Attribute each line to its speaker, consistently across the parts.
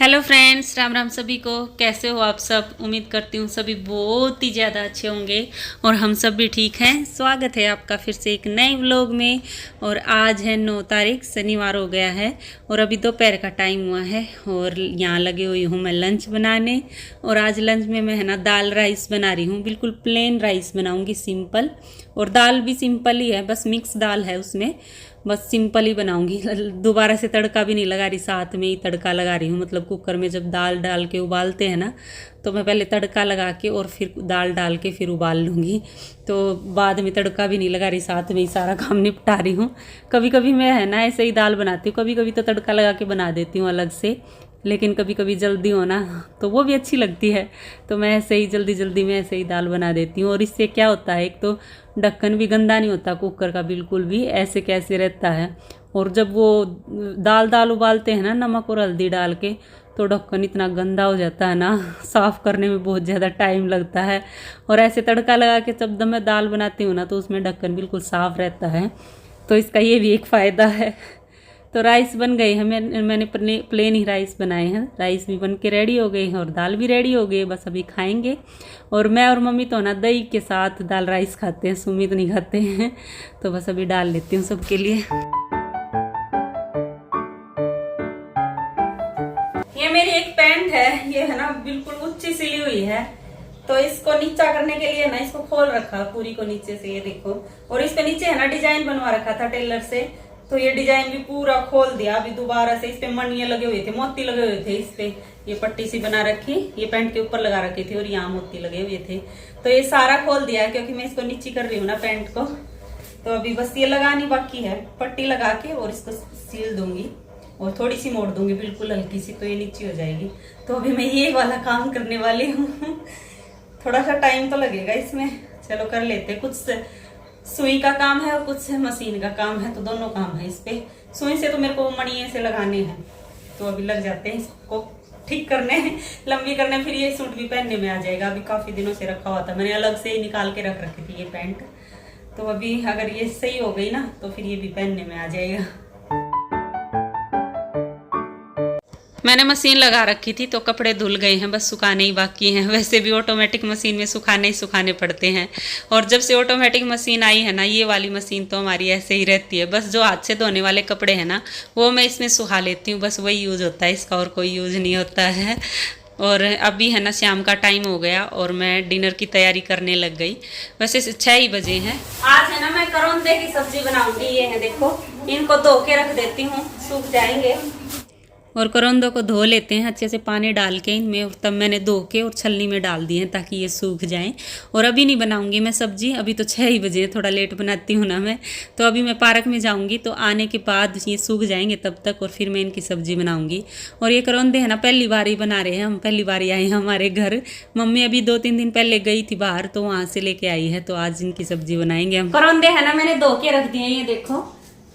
Speaker 1: Hello friends, Ram Ram सभी को। कैसे हो आप सब? उम्मीद करती हूँ सभी बहुत ही ज़्यादा अच्छे होंगे और हम सब भी ठीक हैं। स्वागत है आपका फिर से एक नए व्लॉग में। और आज है 9 तारीख, शनिवार हो गया है और अभी दोपहर का टाइम हुआ है और यहाँ लगी हुई हूँ मैं लंच बनाने। और आज लंच में मैं है ना दाल राइस बना रही हूँ। बिल्कुल प्लेन राइस बनाऊँगी, सिंपल। और दाल भी सिंपल ही है, बस मिक्स दाल है उसमें, बस सिंपल ही बनाऊंगी। दोबारा से तड़का भी नहीं लगा रही, साथ में ही तड़का लगा रही हूँ। मतलब कुकर में जब दाल डाल के उबालते हैं ना, तो मैं पहले तड़का लगा के और फिर दाल डाल के फिर उबाल लूँगी। तो बाद में तड़का भी नहीं लगा रही, साथ में ही सारा काम निपटा रही हूँ। कभी कभी मैं है ना ऐसे ही दाल बनाती हूँ, कभी कभी तो तड़का लगा के बना देती हूँ अलग से। लेकिन कभी कभी जल्दी हो ना तो वो भी अच्छी लगती है, तो मैं ऐसे ही जल्दी जल्दी में ऐसे ही दाल बना देती हूँ। और इससे क्या होता है, एक तो ढक्कन भी गंदा नहीं होता कुकर का, बिल्कुल भी ऐसे कैसे रहता है। और जब वो दाल उबालते हैं ना नमक और हल्दी डाल के, तो ढक्कन इतना गंदा हो जाता है ना, साफ़ करने में बहुत ज़्यादा टाइम लगता है। और ऐसे तड़का लगा के जब मैं दाल बनाती हूँ ना, तो उसमें ढक्कन बिल्कुल साफ़ रहता है। तो इसका ये भी एक फ़ायदा है। तो राइस बन गई है, मैंने प्लेन ही राइस बनाए हैं। राइस भी बन के रेडी हो गई है और दाल भी रेडी हो गई, बस अभी खाएंगे। और मैं और मम्मी तो ना दही के साथ दाल राइस खाते हैं, सुमित नहीं खाते हैं। तो बस अभी डाल लेती हूँ सबके लिए। ये मेरी एक पैंट है, ये है ना बिल्कुल ऊंची सिली हुई है। तो इसको नीचा करने के लिए ना इसको खोल रखा पूरी को नीचे से, ये देखो। और इसके नीचे है ना डिजाइन बनवा रखा था टेलर से, तो ये डिजाइन भी पूरा खोल दिया। अभी दोबारा से इस पे मणिये लगे हुए थे, मोती लगे हुए थे इस पे। ये पट्टी सी बना रखी, ये पैंट के ऊपर लगा रखी थी और यहाँ मोती लगे हुए थे। तो ये सारा खोल दिया क्योंकि मैं इसको नीची कर रही हूँ ना पैंट को। तो अभी बस ये लगानी बाकी है, पट्टी लगा के और इसको सील दूंगी और थोड़ी सी मोड़ दूंगी, बिल्कुल हल्की सी, तो ये नीची हो जाएगी। तो अभी मैं ये वाला काम करने वाली हूँ। थोड़ा सा टाइम तो लगेगा इसमें, चलो कर लेते। कुछ सुई का काम है और कुछ मशीन का काम है, तो दोनों काम है इस पे। सुई से तो मेरे को मणिये से लगाने हैं, तो अभी लग जाते हैं इसको ठीक करने, लंबी करने, फिर ये सूट भी पहनने में आ जाएगा। अभी काफी दिनों से रखा हुआ था, मैंने अलग से ही निकाल के रख रखी थी ये पैंट। तो अभी अगर ये सही हो गई ना, तो फिर ये भी पहनने में आ जाएगा। मैंने मशीन लगा रखी थी, तो कपड़े धुल गए हैं, बस सुखाने ही बाकी हैं। वैसे भी ऑटोमेटिक मशीन में सुखाने ही सुखाने पड़ते हैं। और जब से ऑटोमेटिक मशीन आई है ना, ये वाली मशीन तो हमारी ऐसे ही रहती है। बस जो हाथ से धोने वाले कपड़े हैं ना, वो मैं इसमें सुखा लेती हूँ, बस वही यूज़ होता है, इसका और कोई यूज़ नहीं होता है। और अभी है ना शाम का टाइम हो गया और मैं डिनर की तैयारी करने लग गई। वैसे 6 ही बजे हैं। आज है ना मैं करौंदे की सब्जी बनाऊंगी। ये है देखो, इनको धो के रख देती हूँ, सूख जाएंगे। और करौंदों को धो लेते हैं अच्छे से पानी डाल के इनमें, और तब मैंने धो के और छलनी में डाल दिए हैं ताकि ये सूख जाएं। और अभी नहीं बनाऊंगी मैं सब्जी, अभी तो 6 ही बजे, थोड़ा लेट बनाती हूँ ना मैं। तो अभी मैं पार्क में जाऊंगी, तो आने के बाद ये सूख जाएंगे तब तक, और फिर मैं इनकी सब्जी बनाऊंगी। और ये करौंदे है ना पहली बार ही बना रहे हैं हम, पहली बार ही आए हैं हमारे घर। मम्मी अभी 2-3 दिन पहले गई थी बाहर, तो वहाँ से लेके आई है, तो आज इनकी सब्जी बनाएंगे हम। करौंदे है ना मैंने धो के रख दिए, ये देखो,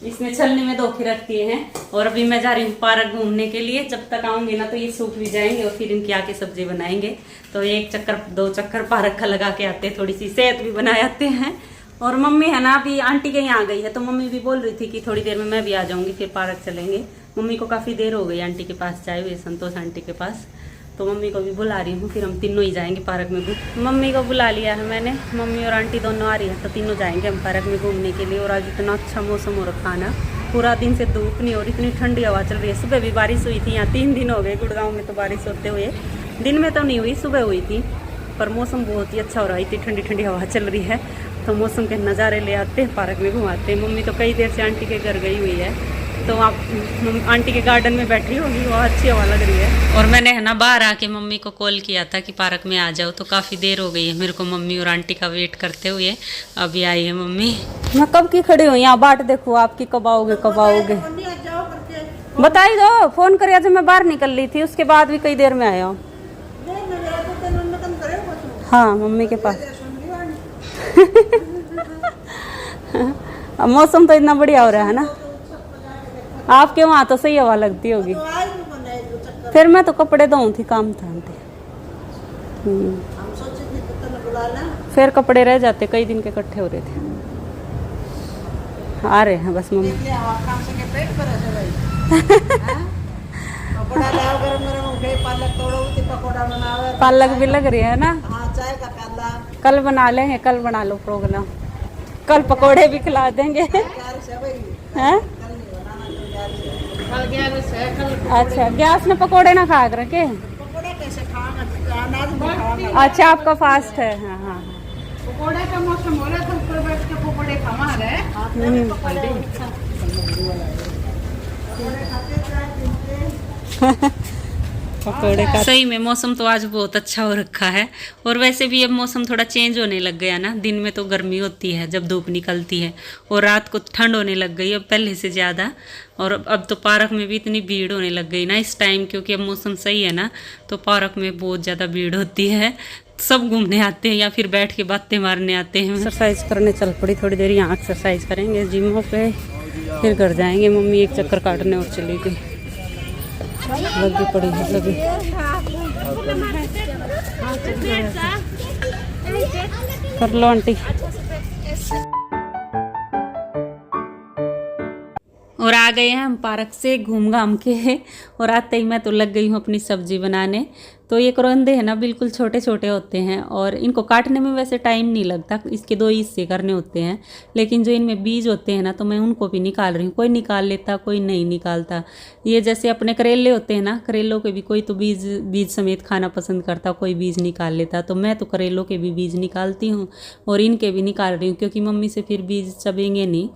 Speaker 1: इसमें छलनी में धो के रख दिए हैं। और अभी मैं जा रही हूँ पार्क घूमने के लिए, जब तक आऊंगी ना तो ये सूख भी जाएंगे और फिर इनकी आके सब्जी बनाएंगे। तो 1 चक्कर 2 चक्कर पार्क का लगा के आते हैं, थोड़ी सी सेहत भी बना आते हैं। और मम्मी है ना अभी आंटी के यहाँ आ गई है, तो मम्मी भी बोल रही थी कि थोड़ी देर में मैं भी आ जाऊंगी, फिर पार्क चलेंगे। मम्मी को काफ़ी देर हो गई आंटी के पास जाए हुए, संतोष आंटी के पास। तो मम्मी को भी बुला रही हूँ, फिर हम तीनों ही जाएंगे पार्क में भी। मम्मी को बुला लिया है मैंने, मम्मी और आंटी दोनों आ रही है, तो तीनों जाएंगे हम पार्क में घूमने के लिए। और आज इतना अच्छा मौसम हो रखा है ना, पूरा दिन से धूप नहीं और इतनी ठंडी हवा चल रही है। सुबह भी बारिश हुई थी, यहाँ 3 दिन हो गए गुड़गांव में तो बारिश होते हुए। दिन में तो नहीं हुई, सुबह हुई थी, पर मौसम बहुत ही अच्छा हो रहा है, इतनी ठंडी ठंडी हवा चल रही है। तो मौसम के नज़ारे ले आते हैं, पार्क में घुमाते हैं। मम्मी तो कई देर से आंटी के घर गई हुई है, तो आप आंटी के गार्डन में बैठी होगी, वहाँ अच्छी हवा लग रही है। और मैंने है ना बाहर आके मम्मी को कॉल किया था कि पार्क में आ जाओ, तो काफ़ी देर हो गई है मेरे को मम्मी और आंटी का वेट करते हुए। अभी आई है मम्मी। मैं कब की खड़ी हूँ यहाँ, बाट देखो आपकी, कब आओगे कब आओगे, बताई दो। फोन करे जब मैं बाहर निकल ली थी, उसके बाद भी कई देर में आया हूँ। हाँ मम्मी के पास। मौसम तो इतना बढ़िया हो रहा है ना, आपके वहाँ तो सही हवा लगती होगी। फिर मैं तो कपड़े धोऊं थी, काम था। फिर कपड़े रह जाते, कई दिन के इकट्ठे हो रहे थे। आ रहे हैं बस मम्मी।
Speaker 2: गए, पालक तोड़ो उसे पकौड़ा बनावे।
Speaker 3: पालक भी लग रही है ना।
Speaker 2: हाँ, चाय का प्याला।
Speaker 3: कल बना लेंगे, कल बना लो प्रोग्राम, कल पकोड़े भी खिला देंगे।
Speaker 2: ग्यारह से भाई,
Speaker 3: हैं?
Speaker 2: कल नहीं बनाना, कल 11 से, कल
Speaker 3: अच्छा, गैस में पकोड़े ना खा कर के।
Speaker 2: पकौड़ा कैसे खाना, अनाज में खाना।
Speaker 3: अच्छा, आपका फास्ट है। हाँ हाँ
Speaker 2: पकौड़े का मौसम हो रहा था, ऊपर बैठ के पकौड़े खावा रहे।
Speaker 3: पकोड़े का
Speaker 1: सही में मौसम तो आज बहुत अच्छा हो रखा है। और वैसे भी अब मौसम थोड़ा चेंज होने लग गया ना। दिन में तो गर्मी होती है जब धूप निकलती है, और रात को ठंड होने लग गई अब पहले से ज़्यादा। और अब तो पार्क में भी इतनी भीड़ होने लग गई ना इस टाइम, क्योंकि अब मौसम सही है ना, तो पार्क में बहुत ज़्यादा भीड़ होती है। सब घूमने आते हैं या फिर बैठ के बातें मारने आते हैं।
Speaker 3: एक्सरसाइज करने चल पड़ी, थोड़ी देर यहाँ एक्सरसाइज करेंगे जिमों पे, फिर घर जाएंगे। मम्मी एक चक्कर काटने और चली गई, लगी पड़ी है लगी। कर लो आंटी।
Speaker 1: और आ गए हैं हम पार्क से घूम घाम के, और आते ही मैं तो लग गई हूँ अपनी सब्जी बनाने। तो ये करौंदे हैं ना, बिल्कुल छोटे छोटे होते हैं, और इनको काटने में वैसे टाइम नहीं लगता, इसके 2 हिस्से करने होते हैं। लेकिन जो इनमें बीज होते हैं ना, तो मैं उनको भी निकाल रही हूँ। कोई निकाल लेता, कोई नहीं निकालता। ये जैसे अपने करेले होते हैं ना, करेलों के भी कोई तो बीज समेत खाना पसंद करता, कोई बीज निकाल लेता। तो मैं तो करेलों के भी बीज निकालती हूँ और इनके भी निकाल रही हूँ, क्योंकि मम्मी से फिर बीज चबेंगे नहीं।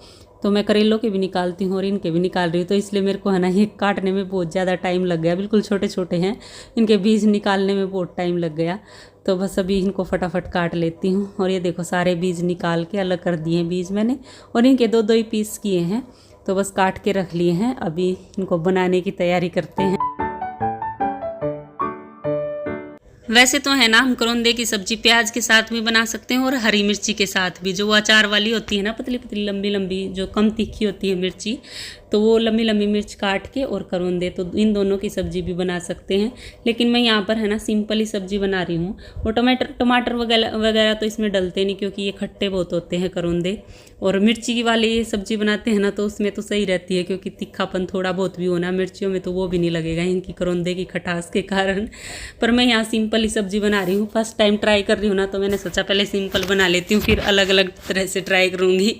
Speaker 1: तो मैं करेलों के भी निकालती हूँ और इनके भी निकाल रही हूँ। तो इसलिए मेरे को है ना, ये काटने में बहुत ज़्यादा टाइम लग गया। बिल्कुल छोटे छोटे हैं, इनके बीज निकालने में बहुत टाइम लग गया। तो बस अभी इनको फटाफट काट लेती हूँ। और ये देखो, सारे बीज निकाल के अलग कर दिए हैं बीज मैंने, और इनके 2-2 ही पीस किए हैं। तो बस काट के रख लिए हैं, अभी इनको बनाने की तैयारी करते हैं। वैसे तो है ना, हम करौंदे की सब्जी प्याज के साथ भी बना सकते हैं और हरी मिर्ची के साथ भी। जो वो अचार वाली होती है ना, पतली पतली लंबी लंबी, जो कम तीखी होती है मिर्ची, तो वो लंबी लंबी मिर्च काट के और करौंदे, तो इन दोनों की सब्जी भी बना सकते हैं। लेकिन मैं यहाँ पर है ना सिंपल ही सब्जी बना रही हूँ। और टमाटर वगैरह तो इसमें डलते नहीं, क्योंकि ये खट्टे बहुत होते हैं करौंदे। और मिर्ची वाली सब्जी बनाते हैं ना, तो उसमें तो सही रहती है, क्योंकि तीखापन थोड़ा बहुत भी होना मिर्चियों में, तो वो भी नहीं लगेगा इनकी करौंदे की खटास के कारण। पर मैं यहाँ सिंपल ही सब्जी बना रही हूँ, फर्स्ट टाइम ट्राई कर रही हूँ ना, तो मैंने सोचा पहले सिंपल बना लेती हूँ, फिर अलग अलग तरह से ट्राई करूँगी।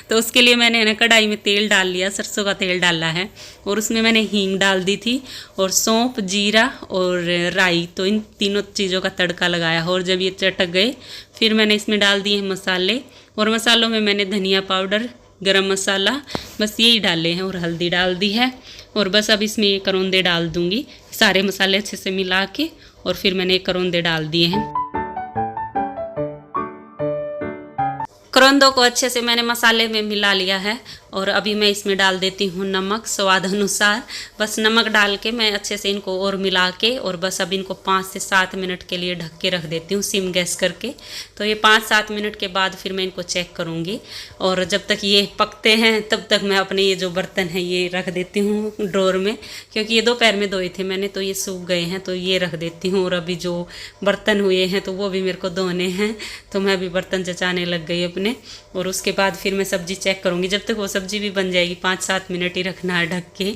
Speaker 1: तो उसके लिए मैंने है ना कढ़ाई में तेल डाल लिया, सरसों का तेल डाला है, और उसमें मैंने हींग डाल दी थी, और सौंफ, जीरा और राई, तो इन तीनों चीज़ों का तड़का लगाया। और जब ये चटक गए, फिर मैंने इसमें डाल दिए हैं मसाले, और मसालों में मैंने धनिया पाउडर, गरम मसाला, बस यही डाले हैं, और हल्दी डाल दी है। और बस अब इसमें ये करौंदे डाल दूँगी, सारे मसाले अच्छे से मिला के, और फिर मैंने करौंदे डाल दिए हैं। करौंदों को अच्छे से मैंने मसाले में मिला लिया है, और अभी मैं इसमें डाल देती हूँ नमक स्वाद अनुसार। बस नमक डाल के मैं अच्छे से इनको और मिला के, और बस अब इनको 5 से 7 मिनट के लिए ढक के रख देती हूँ सिम गैस करके। तो ये 5-7 मिनट के बाद फिर मैं इनको चेक करूँगी, और जब तक ये पकते हैं तब तक मैं अपने ये जो बर्तन हैं ये रख देती हूँ ड्रॉर में, क्योंकि ये दोपहर में धोए थे मैंने, तो ये सूख गए हैं, तो ये रख देती हूँ। और अभी जो बर्तन हुए हैं तो वो भी मेरे को धोने हैं, तो मैं अभी बर्तन जचाने लग गई अपने। और उसके बाद फिर मैं सब्ज़ी चेक करूँगी, जब तक वो सब्ज़ी भी बन जाएगी। 5-7 मिनट ही रखना है ढक के।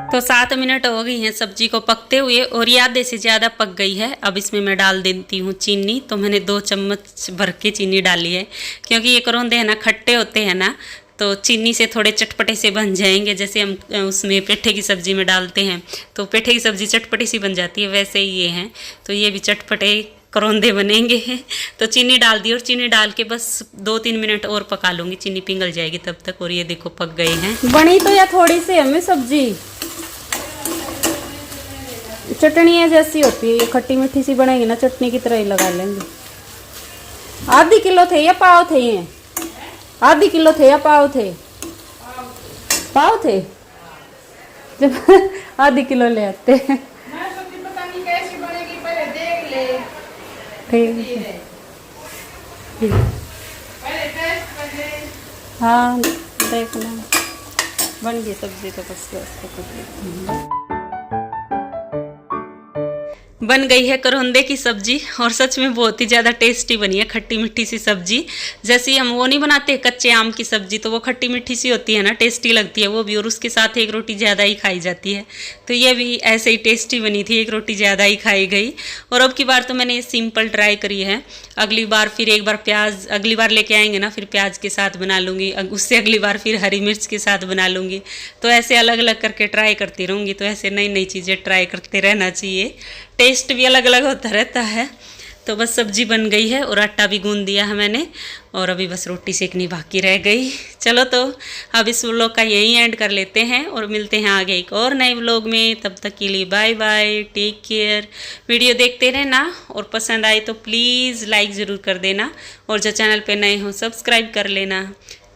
Speaker 1: तो 7 मिनट हो गई हैं सब्जी को पकते हुए, और ये आधे से ज़्यादा पक गई है। अब इसमें मैं डाल देती हूँ चीनी। तो मैंने 2 चम्मच भर के चीनी डाली है, क्योंकि ये करौंदे हैं ना खट्टे होते हैं ना, तो चीनी से थोड़े चटपटे से बन जाएंगे। जैसे हम उसमें पेठे की सब्ज़ी में डालते हैं, तो पेठे की सब्ज़ी चटपटी सी बन जाती है, वैसे ही ये हैं, तो ये भी चटपटे करौंदे बनेंगे। तो चीनी डाल दी, और चीनी डाल के बस 2-3 मिनट और पका लूँगी, चीनी पिघल जाएगी तब तक। और ये देखो पक गए हैं।
Speaker 3: बनी तो या थोड़ी सी हमें सब्जी चटनी जैसी होती है, ये खट्टी मीठी सी बनेगी ना, चटनी की तरह ही लगा लेंगे। आधी किलो थे या पाव थे? ये आधी किलो थे या पाव थे? पाव थे। जब आधी किलो ले आते हैं। हाँ देखना बन गई सब्जी, तो बस
Speaker 1: बन गई है करौंदे की सब्जी और सच में बहुत ही ज़्यादा टेस्टी बनी है, खट्टी मीठी सी सब्जी। जैसे हम वो नहीं बनाते कच्चे आम की सब्जी, तो वो खट्टी मीठी सी होती है ना, टेस्टी लगती है वो भी, और उसके साथ एक रोटी ज़्यादा ही खाई जाती है। तो ये भी ऐसे ही टेस्टी बनी थी, एक रोटी ज़्यादा ही खाई गई। और अब की बार तो मैंने ये सिंपल ट्राई करी है, अगली बार फिर एक बार प्याज, अगली बार लेके आएंगे ना फिर प्याज के साथ बना लूँगी, उससे अगली बार फिर हरी मिर्च के साथ बना लूँगी। तो ऐसे अलग अलग करके ट्राई करती रहूँगी। तो ऐसे नई नई चीज़ें ट्राई करते रहना चाहिए, टेस्ट भी अलग अलग होता रहता है। तो बस सब्जी बन गई है और आटा भी गूंद दिया है मैंने, और अभी बस रोटी सेकनी बाकी रह गई। चलो तो अब इस व्लॉग का यही एंड कर लेते हैं और मिलते हैं आगे एक और नए व्लॉग में। तब तक के लिए bye bye, take care. Video देखते रहना और पसंद आए तो प्लीज़ लाइक ज़रूर कर देना, और जो चैनल पे नए हो सब्सक्राइब कर लेना।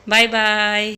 Speaker 1: Bye bye.